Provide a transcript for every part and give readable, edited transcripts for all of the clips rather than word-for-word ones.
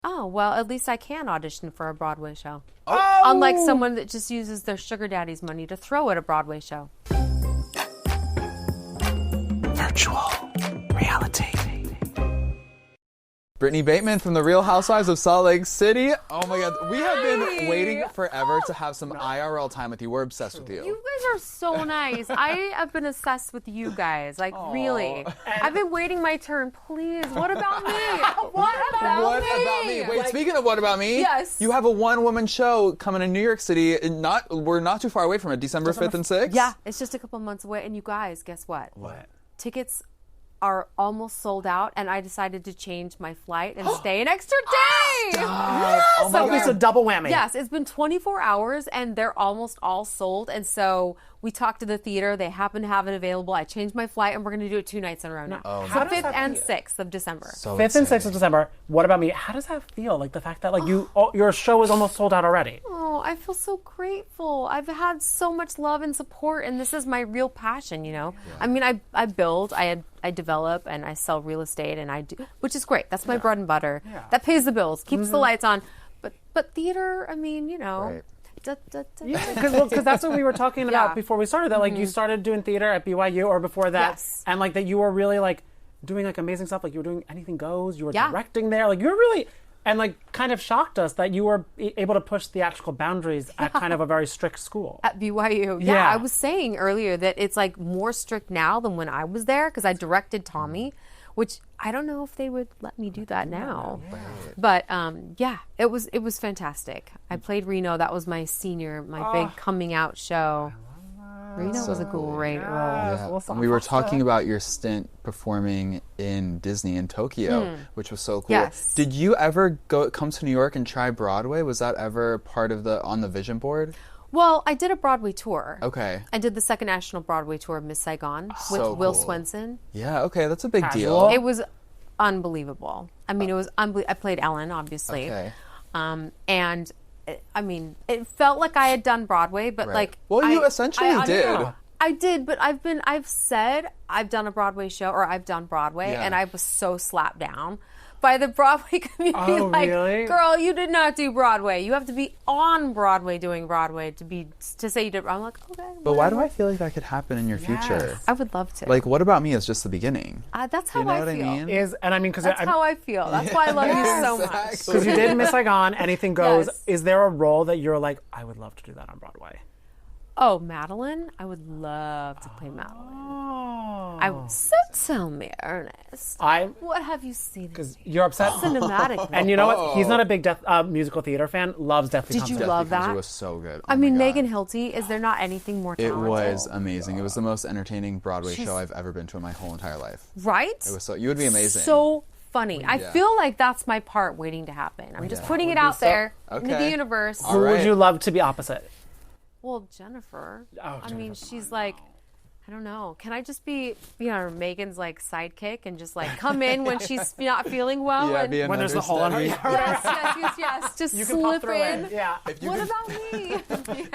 Oh, well, at least I can audition for a Broadway show. Oh! Unlike someone that just uses their sugar daddy's money to throw at a Broadway show. Virtual Reality. Britani Bateman from the Real Housewives of Salt Lake City. Oh my God, we have been waiting forever to have some IRL time with you. We're obsessed with you. You guys are so nice. I have been obsessed with you guys. Like, really. I've been waiting my turn. Please, what about me? What about me? Wait, speaking of what about me? Yes. You have a one-woman show coming in New York City. We're not too far away from it. December 5th and 6th? Yeah, it's just a couple months away. And you guys, guess what? What? Tickets are almost sold out, and I decided to change my flight and stay an extra day. Yes! Oh my God. It's a double whammy. Yes, it's been 24 hours, and they're almost all sold. And so we talked to the theater. They happen to have it available. I changed my flight, and we're going to do it 2 nights in a row now. Oh, So 5th and 6th of December. So 5th and 6th exciting. of December. What about me? How does that feel? Like the fact that your show is almost sold out already. Oh, I feel so grateful. I've had so much love and support, and this is my real passion, you know? Yeah. I mean, I build, I develop, and I sell real estate, and I do, which is great. That's my bread and butter. Yeah. That pays the bills, keeps the lights on. But theater, I mean, you know. Right. Because that's what we were talking about before we started. That you started doing theater at BYU or before that, Yes. and that you were really doing amazing stuff. Like you were doing Anything Goes. You were directing there. Like you were really and kind of shocked us that you were able to push theatrical boundaries at kind of a very strict school. At BYU. Yeah, I was saying earlier that it's more strict now than when I was there because I directed Tommy, which I don't know if they would let me do that now. Right. But it was fantastic. I played Reno. That was my big coming out show. Reno was a great role. Yeah. And we were talking about your stint performing in Disney in Tokyo, which was so cool. Yes. Did you ever come to New York and try Broadway? Was that ever part of on the vision board? Well, I did a Broadway tour. Okay. I did the second national Broadway tour of Miss Saigon with So Will cool. Swenson. Yeah, okay, that's a big Casual. deal. It was unbelievable. I mean, it was unbelievable. I played Ellen, obviously. Okay. And it felt like I had done Broadway, but Right. Well, you essentially did. I did, but I've said I've done a Broadway show or I've done Broadway, Yeah. and I was so slapped down by the Broadway community. Oh, really? Girl, you did not do Broadway. You have to be on Broadway doing Broadway to say you did. I'm like, okay. But why do I feel like that could happen in your future? I would love to. What about me is just the beginning. That's how You know I what I feel. mean? Because That's how I feel. That's why I love you so much. because you did Miss Saigon, Anything Goes. Yes. Is there a role that you're like, I would love to do that on Broadway? Oh, Madeline? I would love to play Madeline. Oh. So tell me, Ernest. What have you seen? Because you're upset. Cinematic. And you know what? He's not a big musical theater fan. Loves Deathly Did you Compton. love that? It was so good. I Oh mean, my God. Megan Hilty, is there not anything more It talented? was amazing. It was the most entertaining Broadway show I've ever been to in my whole entire life. Right? It was you would be amazing. So funny. I Yeah. feel like that's my part waiting to happen. I'm just putting it out there into the Okay. universe. All Who would right. you love to be opposite? Well, Jennifer. Oh, I mean, Jennifer. she's I don't know. Can I just be Megan's sidekick and just come in when she's not feeling well? Yeah, and be an When there's the hole in her. understudy. yes. Just You can pop slip through in. Yeah. What about me?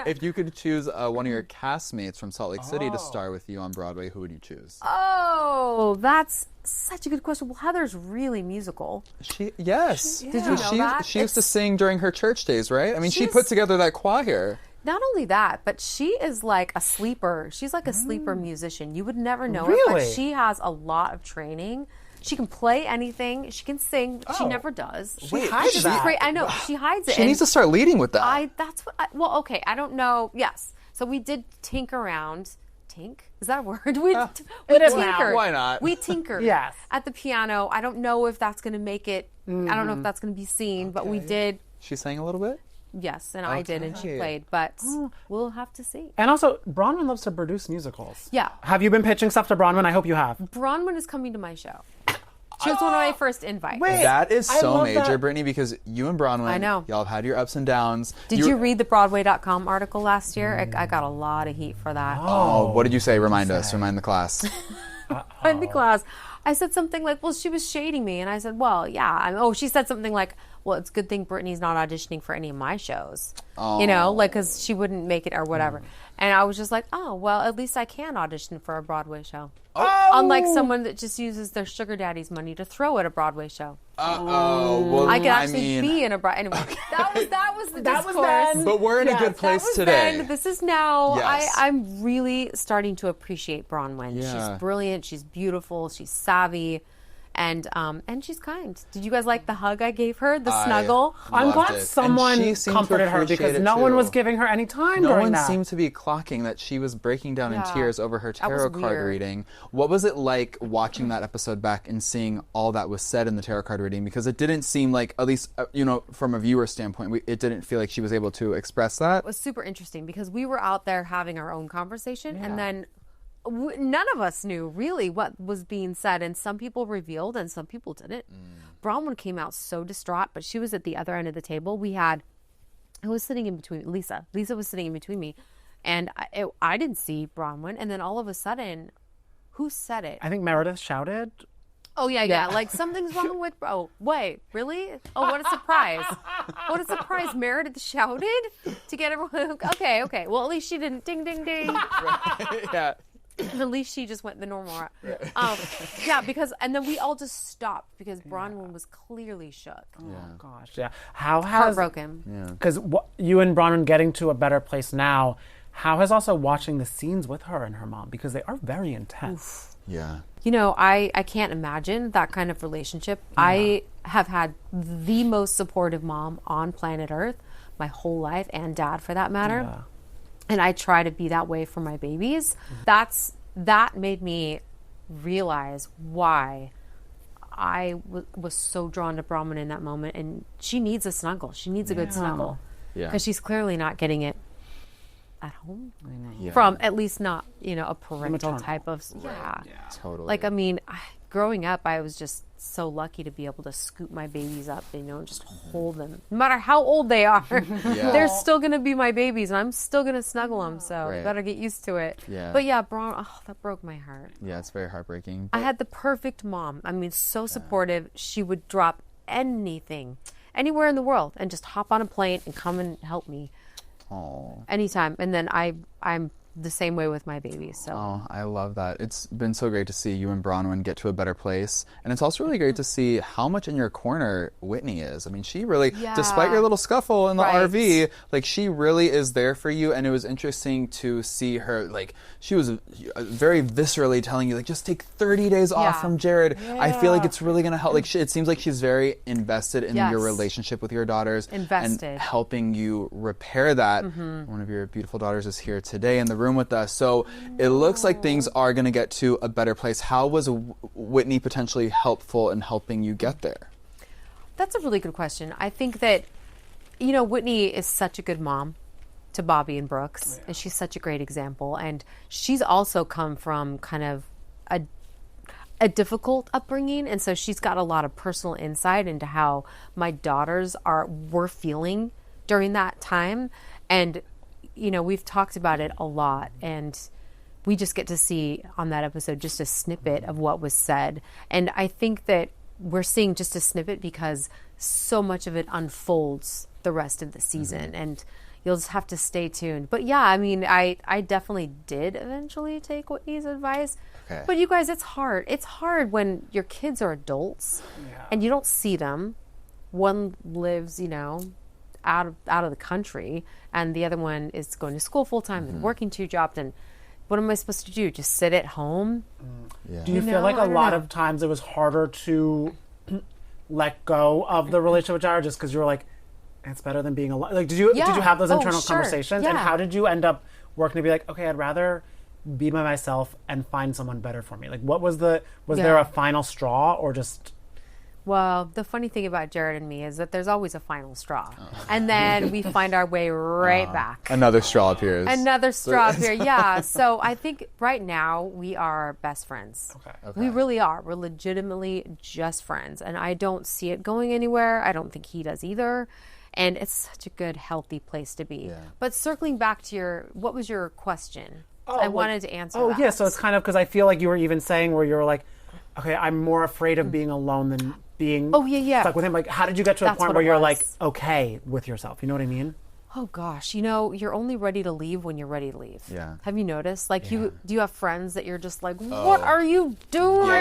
If you could choose one of your castmates from Salt Lake City to star with you on Broadway, who would you choose? Oh, that's such a good question. Well, Heather's really musical. Yes. Did you know that? She used to sing during her church days, right? I mean, she She's- put together that choir. Not only that, but she is like a sleeper. She's like a sleeper musician. You would never know it, Really? but she has a lot of training. She can play anything. She can sing. She Oh. never does. Wait, hides She's that. great. I know. She hides it. She needs to start leading with that. Well, okay. I don't know. Yes. So we did tink around. Tink? Is that a word? We it is now. tinkered. Why not? We tinkered. Yes. At the piano. I don't know if that's going to make it. I don't know if that's going to be seen, but we did. She sang a little bit? Yes, and I did, and she Okay. played. But we'll have to see. And also, Bronwyn loves to produce musicals. Yeah. Have you been pitching stuff to Bronwyn? I hope you have. Bronwyn is coming to my show. She was one of my first invites. Wait. That is I so love major, that. Brittany, because you and Bronwyn, I know. y'all have had your ups and downs. Did you read the Broadway.com article last year? I got a lot of heat for that. Oh, what did you say? Remind us. Remind the class. In the class, I said something like, well, she was shading me. And I said, well, yeah. She said something like, well, it's a good thing Britani's not auditioning for any of my shows. Oh. You know, like, because she wouldn't make it or whatever. And I was just like, oh, well, at least I can audition for a Broadway show. Oh. Unlike someone that just uses their sugar daddy's money to throw at a Broadway show. Well, I could actually be in a Broadway. Anyway, that was the discourse. then. But we're in a good place today. Then. This is now. Yes. I'm really starting to appreciate Bronwyn. Yeah. She's brilliant. She's beautiful. She's savvy. And she's kind. Did you guys like the hug I gave her? The snuggle? I'm glad it. someone And she seemed to comforted her appreciate because it, no one too. was giving her any time No during one that. seemed to be clocking that she was breaking down in tears over her was tarot card weird. reading. What was it like watching that episode back and seeing all that was said in the tarot card reading? Because it didn't seem like, at least from a viewer standpoint, it didn't feel like she was able to express that. It was super interesting because we were out there having our own conversation, and then none of us knew really what was being said, and some people revealed and some people didn't. Bronwyn came out so distraught, but she was at the other end of the table. I was sitting in between Lisa. Lisa was sitting in between me, and I didn't see Bronwyn. And then all of a sudden, who said it? I think Meredith shouted. Oh, yeah. Like, something's wrong with... Oh, wait, really? Oh, what a surprise. What a surprise. Meredith shouted to get everyone... Okay. Well, at least she didn't ding, ding, ding. Yeah. At least she just went the normal route. Because... And then we all just stopped because Bronwyn was clearly shook. Oh, gosh, yeah. How has... Heartbroken. Because you and Bronwyn getting to a better place now, how has also watching the scenes with her and her mom? Because they are very intense. Yeah. You know, I can't imagine that kind of relationship. I have had the most supportive mom on planet Earth my whole life, and dad for that matter. Yeah. And I try to be that way for my babies. That made me realize why I was so drawn to Bronwyn in that moment. And she needs a snuggle. She needs a good snuggle. Yeah. Because she's clearly not getting it at home. Yeah. From at least not, a parental maternal. type of... Yeah. Totally. Like, I mean, growing up, I was just so lucky to be able to scoop my babies up, and just hold them. No matter how old they are, they're still going to be my babies, and I'm still going to snuggle them, so Right. I better get used to it. Yeah. But yeah, that broke my heart. Yeah, it's very heartbreaking. I had the perfect mom. I mean, so supportive. She would drop anything, anywhere in the world, and just hop on a plane and come and help me. Oh. Anytime. And then I'm the same way with my babies. So Oh, I love that. It's been so great to see you and Bronwyn get to a better place. And it's also really great to see how much in your corner Whitney is. I mean, she really, despite your little scuffle in the Right. RV, like, she really is there for you. And it was interesting to see her, like, she was very viscerally telling you, like, just take 30 days off from Jared. I feel like it's really going to help. Like, it seems like she's very invested in your relationship with your daughters. Invested. And helping you repair that. One of your beautiful daughters is here today in the room with us. So it looks like things are going to get to a better place. How was Whitney potentially helpful in helping you get there? That's a really good question. I think that, Whitney is such a good mom to Bobby and Brooks, and she's such a great example. And she's also come from kind of a difficult upbringing, and so she's got a lot of personal insight into how my daughters were feeling during that time. And we've talked about it a lot, and we just get to see on that episode just a snippet of what was said. And I think that we're seeing just a snippet because so much of it unfolds the rest of the season, and you'll just have to stay tuned. But yeah, I mean, I definitely did eventually take Whitney's advice. Okay. But you guys, it's hard. It's hard when your kids are adults and you don't see them. One lives, out of the country, and the other one is going to school full time and working 2 jobs. And what am I supposed to do? Just sit at home? Yeah. Do you feel like a lot of times it was harder to let go of the relationship with Jared just because you were like, it's better than being alone? Like, did you have those internal conversations? Yeah. And how did you end up working to be like, okay, I'd rather be by myself and find someone better for me? Like, what was there a final straw, or just... Well, the funny thing about Jared and me is that there's always a final straw. And then we find our way right back. Another straw appears. Another straw here, yeah. So I think right now we are best friends. Okay. We really are. We're legitimately just friends. And I don't see it going anywhere. I don't think he does either. And it's such a good, healthy place to be. Yeah. But circling back to what was your question? I wanted to answer that. So it's kind of, because I feel like you were even saying where you were like, okay, I'm more afraid of being alone than being yeah. stuck with him? Like, how did you get to a That's point what where it you're was. like okay with yourself? You know what I mean? Oh gosh, you're only ready to leave when you're ready to leave. Yeah. Have you noticed? Like, do you have friends that you're just like, what are you doing?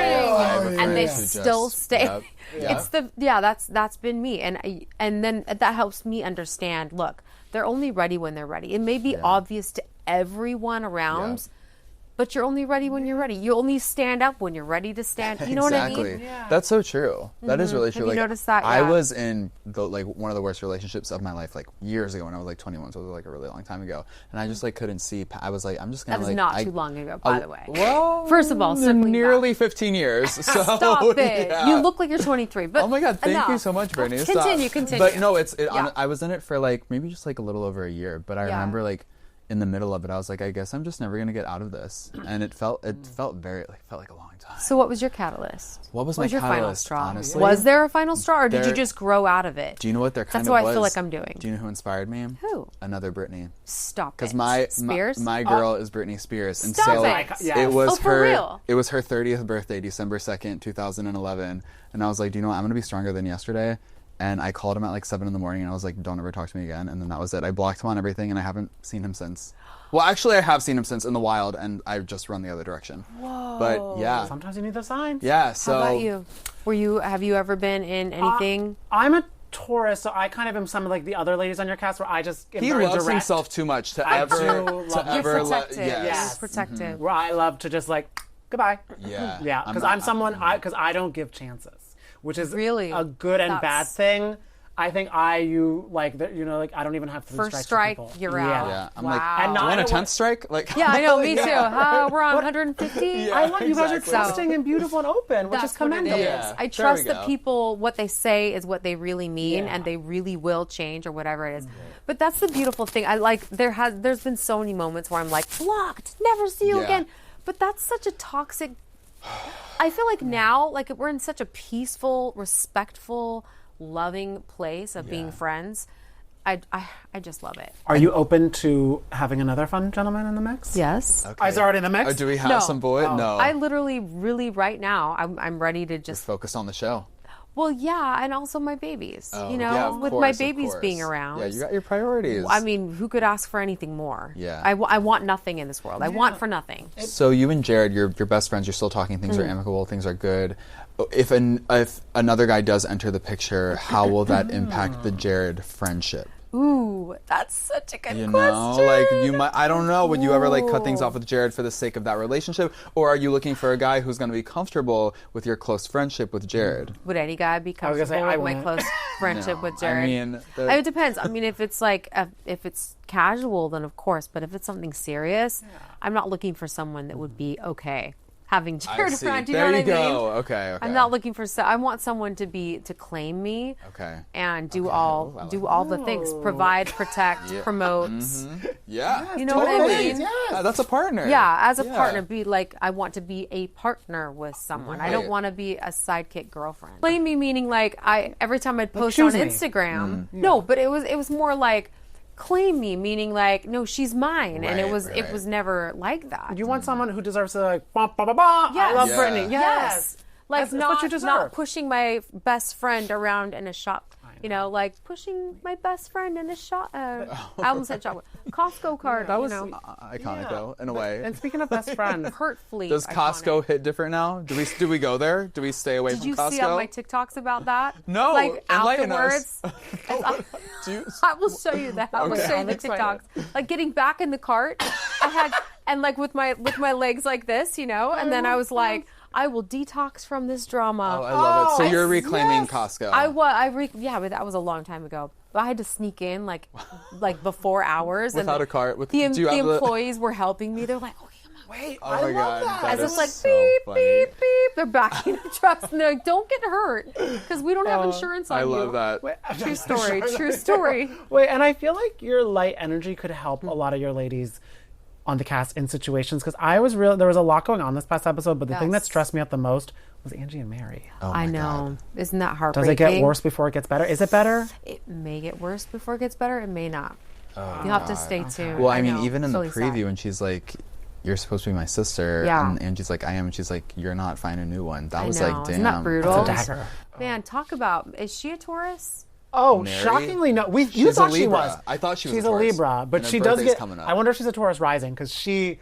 And they still stay. Yep. It's that's been me, and then that helps me understand. Look, they're only ready when they're ready. It may be obvious to everyone around. But you're only ready when you're ready. You only stand up when you're ready to stand. You know what I mean? Yeah. That's so true. That is really true. Have you noticed that? I was in one of the worst relationships of my life, like years ago when I was like 21, so it was like a really long time ago. And I just like couldn't see. I was like, I'm just gonna. That was not too long ago, by the way. Well, first of all, circling nearly back. 15 years. So Stop it! Yeah. You look like you're 23. But oh my God, thank enough. you so much, Brittany. Continue. But no, I was in it for like maybe just like a little over a year. But I remember like. In the middle of it, I was like, I guess I'm just never gonna get out of this, and it felt like a long time. So, what was your catalyst? What was your my final catalyst? straw? Honestly, Was there a final straw, or did you just grow out of it? Do you know what there kind That's of what was? I feel like I'm doing. Do you know who inspired me? Who? Another Britney. Stop it. Because Spears? my girl is Britney Spears, and Stop so it. it was for real? It was her 30th birthday, December 2nd, 2011, and I was like, do you know what? I'm gonna be stronger than yesterday. And I called him at like 7 in the morning, and I was like, don't ever talk to me again. And then that was it. I blocked him on everything, and I haven't seen him since. Well, actually, I have seen him since in the wild, and I've just run the other direction. Whoa. But yeah. Sometimes you need the signs. Yeah, so. How about you? Have you ever been in anything? I'm a Taurus, so I kind of am some of like the other ladies on your cast where I just am He very loves direct. himself too much to I ever. do love To him. ever You're let. protective. Yes. You're protective. Where I love to just like goodbye. Yeah. Yeah, because I'm someone because I don't give chances, which is Really? a good and bad That's- thing. I think I don't even have 3 First strikes strike, for people. you're out. Yeah, I'm Wow. like, And do you want a not- 10th strike? Like, Yeah, I know. Me too. We're on 150. Yeah. I love you guys are Exactly. trusting and beautiful and open, which That's is what it commendable. is. Yeah. I There trust we that go. people, what they say is what they really mean, Yeah. and they really will change or whatever it is. But that's the beautiful thing. There's been so many moments where I'm like, blocked, never see you Yeah. again. But that's such a toxic. I feel like now, like we're in such a peaceful, respectful, loving place of being friends. I just love it. Are you open to having another fun gentleman in the mix? Yes. Okay. Is already in the mix? do we have No. some boy? No. I literally, really, right now, I'm ready to just. Focus on the show. Well, yeah, and also my babies. Yeah, of with course, my of babies course. being around. Yeah, you got your priorities. I mean, who could ask for anything more? Yeah. I want nothing in this world. I want for nothing. So you and Jared, you're best friends. You're still talking. Things are amicable. Things are good. If another guy does enter the picture, how will that impact the Jared friendship? Ooh, that's such a good You question. know, like you might. I don't know. Would you ever like cut things off with Jared for the sake of that relationship, or are you looking for a guy who's going to be comfortable with your close friendship with Jared? Would any guy be was gonna say, comfortable I with my wouldn't. close friendship with I Jared? mean, it depends. I mean, if it's like if it's casual, then of course. But if it's something serious, I'm not looking for someone that would be okay having Jared I see. around. Do you There know you what I mean? go. Okay. I'm not looking for. I want someone to claim me. Okay. And do all the things. Provide, protect, promote. Yeah. You know what I mean? That's a partner. Yeah, as a partner, be like I want to be a partner with someone. I don't Right. want to be a sidekick girlfriend. Claim me meaning like every time I'd post choose on me. Instagram. No, but it was more like claim me meaning like no, she's mine, and it Right. was never like that. You want someone who deserves to like, bah, bah, bah, bah. I Yes. love Yeah. Brittany. Yes. Like That's what you deserve. not pushing my best friend around in a shop. You know, like pushing my best friend in a shop. I almost said shop. Costco card. That was you know, iconic though, in a way. And speaking of best friends, hurtfully. Does Costco iconic. hit different now? Do we go there? Do we stay away Did from you Costco? see on my TikToks about that? No, Like enlighten afterwards. us. Do you- I will show you that. I will Okay. show you the I'm excited. TikToks. Like getting back in the cart, I had and like with my legs like this, you know, and then I was like, I will detox from this drama. Oh, I love it. So you're yes, reclaiming yes. Costco. But that was a long time ago. But I had to sneak in like before hours. Without and a cart. the Do you have the- employees were helping me. They're like, okay, come on. wait, Oh I my love God, that. that As is it's like so beep, funny. beep, beep. They're backing the trucks and they're like, don't get hurt because we don't have insurance on I you. love that. Wait, True story. True story. Wait, and I feel like your light energy could help a lot of your ladies on the cast in situations because there was a lot going on this past episode, but the thing that Yes. stressed me out the most was Angie and Mary. Oh my I know. God. Isn't that Does heartbreaking? it get worse before it gets better? Is it better? It may get worse before it gets better. It may not. You'll have to stay tuned. Well, I mean, know. even in It's the really preview, sad. and she's like, you're supposed to be my sister. Yeah. And Angie's like, I am. And she's like, you're not. Find a new one. That I was know. like, damn. Isn't that brutal? That's a dagger. Man, talk about, is she a Taurus? Oh, Mary? shockingly no. You She's thought a she Libra. was. I thought she was She's a Taurus. Libra, but And her she does birthday's get. coming up. I wonder if she's a Taurus rising because she.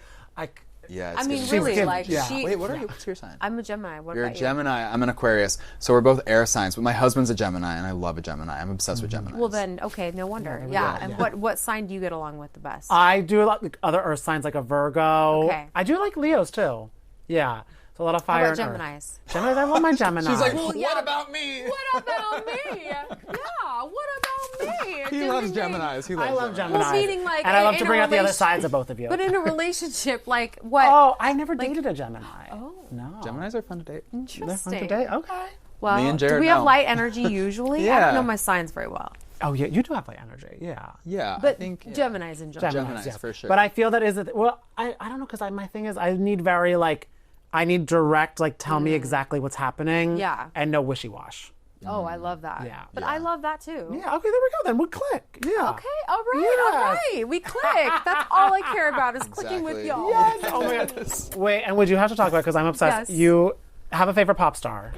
Yeah. I mean, getting really, good. like, Yeah. she... Wait, what's your sign? I'm a Gemini. What You're a about you? Gemini. I'm an Aquarius. So we're both air signs. But my husband's a Gemini, and I love a Gemini. I'm obsessed with Gemini. Well, then, okay, no wonder. Yeah. And what sign do you get along with the best? I do a lot like other Earth signs like a Virgo. Okay. I do like Leos too. Yeah. So a lot of How fire. about and Earth. Geminis? Geminis, I love my Gemini. She's like, Well, yeah. what about me? What about me? Yeah, what about me? He loves Geminis. He loves I love Geminis. Gemini. Well, meaning, like, and I love in to a bring out the other relation- sides of both of you. But in a relationship, like, what? Oh, I never dated a Gemini. Oh. No. Geminis are fun to date. They're fun Interesting. to date. Okay. Well, Me and do Jared we have know. light energy usually? I Yeah. don't know my signs very well. Oh yeah, you do have like energy. Yeah. Yeah, But I think Geminis in general. Geminis, yes. for sure. But I feel that is well, I don't know because my thing is I need very like I need direct like tell me exactly what's happening. Yeah. And no wishy wash. Oh, I love that. Yeah. But Yeah. I love that too. Yeah. Okay. There we go. Then we click. Yeah. Okay, all right. We click. That's all I care about is clicking with Exactly. y'all. Yes. Oh my god. Wait, and would you have to talk about because I'm obsessed. Yes. You have a favorite pop star,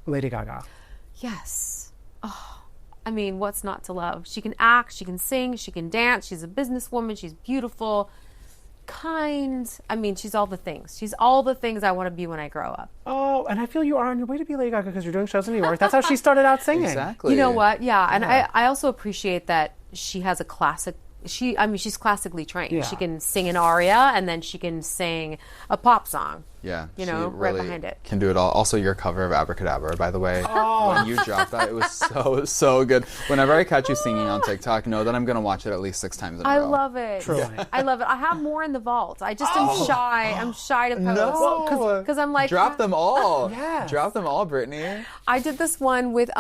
Lady Gaga. Yes. Oh, I mean, what's not to love? She can act, she can sing, she can dance. She's a businesswoman. She's beautiful, kind. I mean, she's all the things. She's all the things I want to be when I grow up. Oh, and I feel you are on your way to be Lady Gaga because you're doing shows in New York. That's how she started out singing. Exactly. You know what? Yeah, and I also appreciate that she has a classic. She's classically trained. Yeah. She can sing an aria and then she can sing a pop song. Yeah, You she know, right really behind it. Can do it all. Also, your cover of Abracadabra, by the way, when you dropped that, it was so good. Whenever I catch you singing on TikTok, know that I'm gonna watch it at least 6 times in a I row. love it. Truly. I love it. I have more in the vault. I just am shy. I'm shy to post. No, Because I'm like, drop them all. Yes. Drop them all, Brittany. I did this one with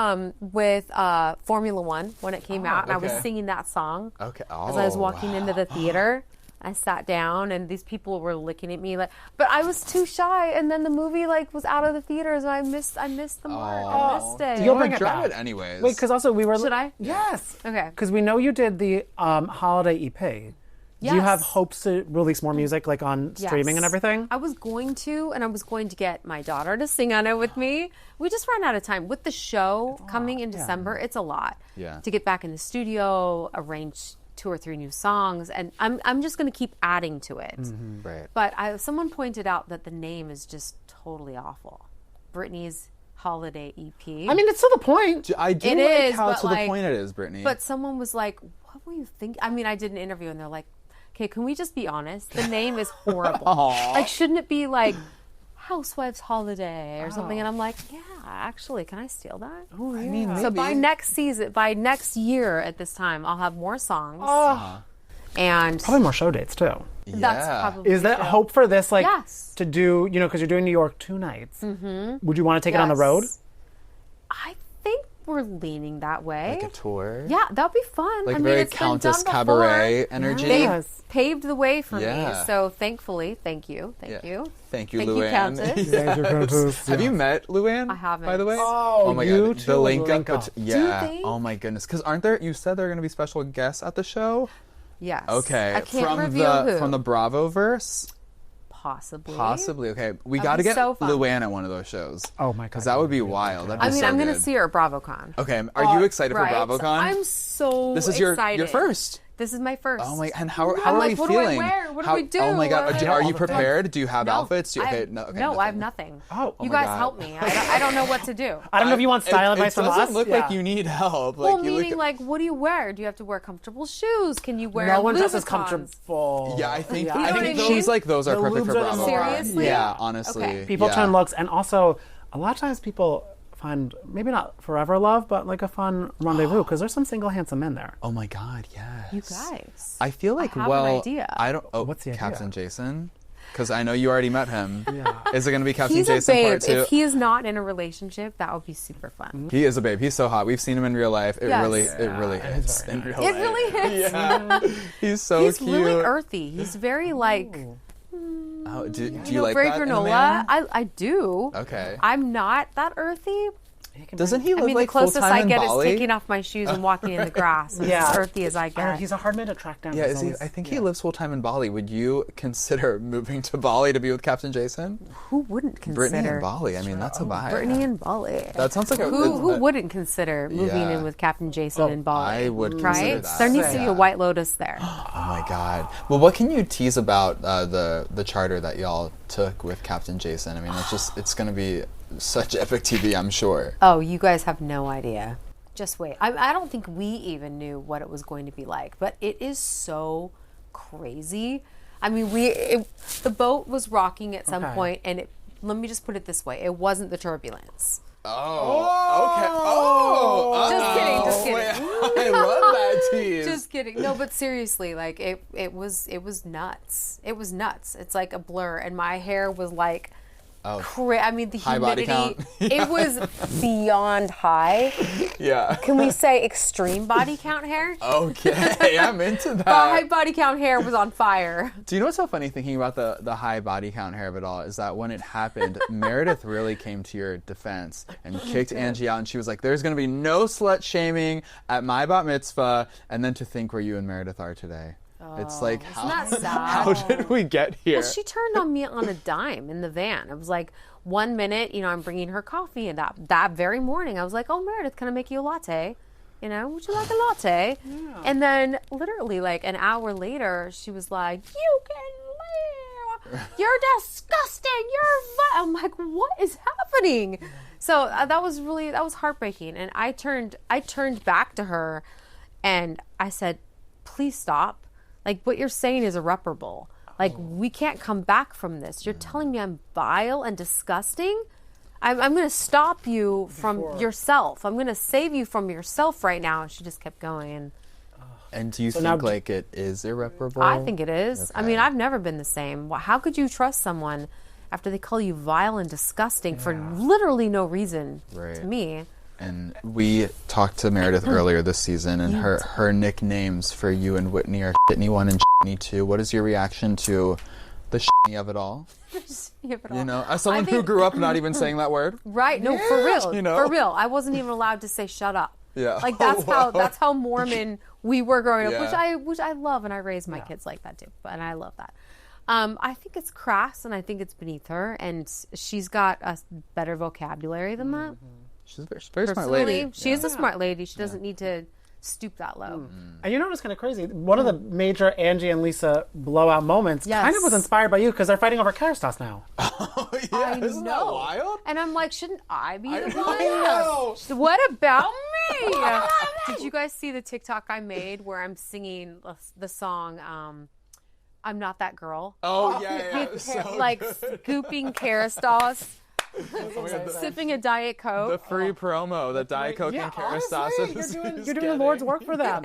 Formula One when it came out, and I was okay. singing that song Okay. as I was walking into the theater. I sat down, and these people were looking at me like, but I was too shy. And then the movie like was out of the theaters, and I missed the mark. I missed it. You'll Well, bring it drop back. it anyways. Wait, because also we were. Should I? Yes. Okay. Because we know you did the holiday EP. Do you have Yes. hopes to release more music like on streaming and Yes. everything? I was going to, and I was going to get my daughter to sing on it with me. We just ran out of time. With the show coming in December, it's a lot. Yeah. To get back in the studio, arrange 2 or 3 new songs, and I'm just going to keep adding to it. Right. But someone pointed out that the name is just totally awful. Britney's Holiday EP. I mean, it's to the point. I do It like is, how but, to the like- point it is, Brittany. But someone was like, what were you thinking? I mean, I did an interview, and they're like, okay, can we just be honest? The name is horrible. Like, shouldn't it be like Housewives Holiday or something? And I'm like, yeah, actually, can I steal that? Oh, yeah. I mean, So by maybe. next season, by next year at this time, I'll have more songs. And Probably more show dates too. that's Yeah. probably Is that true. hope for this, like, Yes. to do, because you're doing New York 2 nights? Mm-hmm. Would you want to take it on the Yes. road? I think we're leaning that way. Like a tour. Yeah, that'd be fun. Like I mean, very it's been Countess done Cabaret before. energy. They've Yes. paved the way for me. Yeah. So thankfully, thank you. Yeah. Thank you, Thank you, Countess. Luann. Have you met Luann? I haven't. By the way. Oh, my you god, two the would link link up. up. Yeah. they? Oh my goodness. Because aren't there? You said there are going to be special guests at the show. Yes. Okay. I can't from reveal the who. from the Bravoverse. Possibly. Possibly. Okay. We That'd got to be get so fun. Luann at one of those shows. Oh my god. Because that would be wild. That'd be I mean, so I'm going to good. see her at BravoCon. Okay. Are you excited Right. for BravoCon? I'm so This is excited. your first. This is my first. Oh my! And how I'm are like, you what do I feeling? wear? What do How- we do? Oh my god! Like- Are you All the prepared? Do you have No, outfits? Do you, I okay, have- no, okay, no, I have nothing. Oh, You my guys God. help me. I don't know what to do. I don't know if you want style advice it from us. doesn't look like Yeah. you need help. Well, Like you meaning look. like, what do you wear? Do you have to wear comfortable shoes? Can you wear No one Louis dresses Vuittons? comfortable. Yeah, I think You know what I mean? she's like those are The perfect for lubes are Bravo. more- Seriously? Yeah, honestly. Okay. People yeah. turn looks, and also a lot of times people find maybe not forever love, but like a fun rendezvous because there's some single handsome men there. Oh my god, yes. You guys. I feel like I have an idea. I don't. Oh, What's the idea? Captain Jason? Because I know you already met him. Yeah. Is it going to be Captain He's Jason a babe. part 2? If he is not in a relationship, that would be super fun. He is a babe. He's so hot. We've seen him in real life. It Yes. really hits very in real It life. really hits. Yeah. He's so He's cute. really earthy. He's very like, Oh, do you you know, like very that in a granola. man? I do. Okay. I'm not that earthy, Doesn't he live I mean, like the closest full-time I in get Bali? is taking off my shoes and walking in the grass. It's as earthy as I get. He's a hard man to track down. Yeah, I think he lives full time in Bali. Would you consider moving to Bali to be with Captain Jason? Who wouldn't consider? Brittany and Bali. I mean, that's a vibe. Brittany and Bali. That sounds like who wouldn't consider moving in with Captain Jason in Bali? I would consider right? that. There needs to be a White Lotus there. Oh my God. Well, what can you tease about the charter that y'all took with Captain Jason? I mean, it's going to be such epic TV, I'm sure. Oh, you guys have no idea. Just wait. I don't think we even knew what it was going to be like, but it is so crazy. I mean, the boat was rocking at some point, and let me just put it this way: it wasn't the turbulence. Oh, okay. Oh, just kidding. Wait, I love that tease. Just kidding. No, but seriously, like it was nuts. It was nuts. It's like a blur, and my hair was like. I mean, the humidity, it was beyond high. Yeah. Can we say extreme body count hair? Okay, I'm into that. The high body count hair was on fire. Do you know what's so funny thinking about the high body count hair of it all is that when it happened, Meredith really came to your defense and kicked Angie out, and she was like, there's going to be no slut shaming at my bat mitzvah, and then to think where you and Meredith are today. It's like, how did we get here? Well, she turned on me on a dime in the van. It was like 1 minute, I'm bringing her coffee, and that very morning, I was like, oh, Meredith, can I make you a latte? Would you like a latte? Yeah. And then literally like an hour later, she was like, you can leave. You're disgusting. I'm like, what is happening? So that was heartbreaking. And I turned back to her and I said, please stop. Like, what you're saying is irreparable. Like, we can't come back from this. You're telling me I'm vile and disgusting? I'm going to stop you from yourself. I'm going to save you from yourself right now. And she just kept going. And do you think, like, it is irreparable? I think it is. Okay. I mean, I've never been the same. How could you trust someone after they call you vile and disgusting for literally no reason to me? And we talked to Meredith earlier this season, and her nicknames for you and Whitney are Shitney 1 and Shitney 2. What is your reaction to the shitney of it all? As someone who grew up not even saying that word. Right, no, for real. For real. I wasn't even allowed to say shut up. Yeah. Like that's how Mormon we were growing up, which I love, and I raised my kids like that too. And I love that. I think it's crass, and I think it's beneath her, and she's got a better vocabulary than that. She's a very smart lady. She is a smart lady. She doesn't need to stoop that low. And you know what's kind of crazy? One of the major Angie and Lisa blowout moments kind of was inspired by you because they're fighting over Kerastas now. Oh, yeah. Isn't that wild? And I'm like, shouldn't I be the one? I know. What about me? Did you guys see the TikTok I made where I'm singing the song I'm Not That Girl? Oh, yeah. Like scooping Kerastas. Sipping a Diet Coke. The free promo that Diet Coke and Kerastas You're doing the Lord's work for them.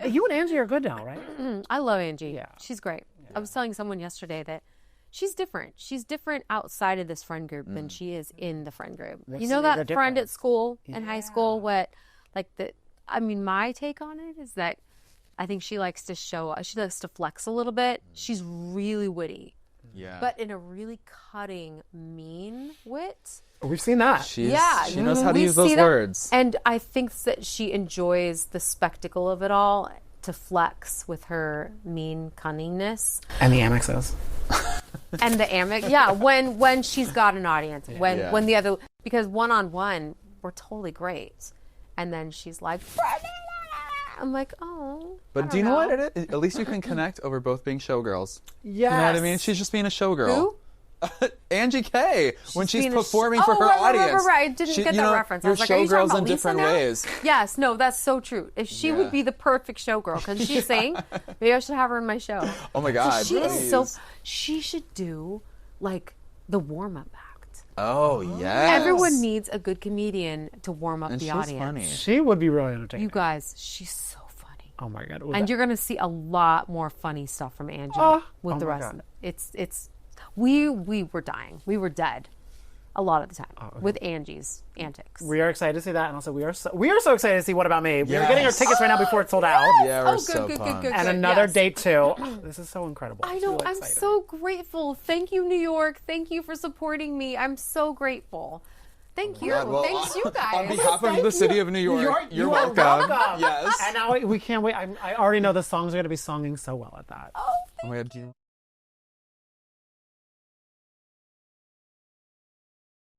You and Angie are good now, right? I love Angie. Yeah. She's great. Yeah. I was telling someone yesterday that she's different. She's different outside of this friend group than she is in the friend group. You know that friend at school, in high school, my take on it is that I think she likes to flex a little bit. She's really witty. Yeah. But in a really cutting, mean wit. We've seen that. She knows how to use those words. And I think that she enjoys the spectacle of it all to flex with her mean cunningness. And the Amexes. And the Amex. Yeah, when she's got an audience. When the other, because one-on-one, we're totally great. And then she's like, I'm like, oh. But do you know what it is? At least you can connect over both being showgirls. Yes. You know what I mean? She's just being a showgirl. Who? Angie K. When she's performing for her audience. Right. I didn't get that reference. I was like, are you talking about in different Lisa now? ways. Yes. No, that's so true. If she would be the perfect showgirl, because she's saying, maybe I should have her in my show. Oh my God. She should do like the warm-up act. Oh, yes. Everyone needs a good comedian to warm up the audience. Funny. She would be really entertaining. You guys, she's so funny. Oh my God. And you're going to see a lot more funny stuff from Angie with the rest of it. We were dying. We were dead a lot of the time with Angie's antics. We are excited to see that, and also we are so excited to see What About Me. We're getting our tickets right now before it's sold out. Yeah, we're so pumped. And another date too. This is so incredible. I know. Really I'm so grateful. Thank you, New York. Thank you for supporting me. I'm so grateful. Thank you. Yeah, well, Thanks, you guys. On behalf of the city of New York, you're welcome. Yes. And now we can't wait. I already know the songs are going to be singing so well at that. Oh, Oh my God,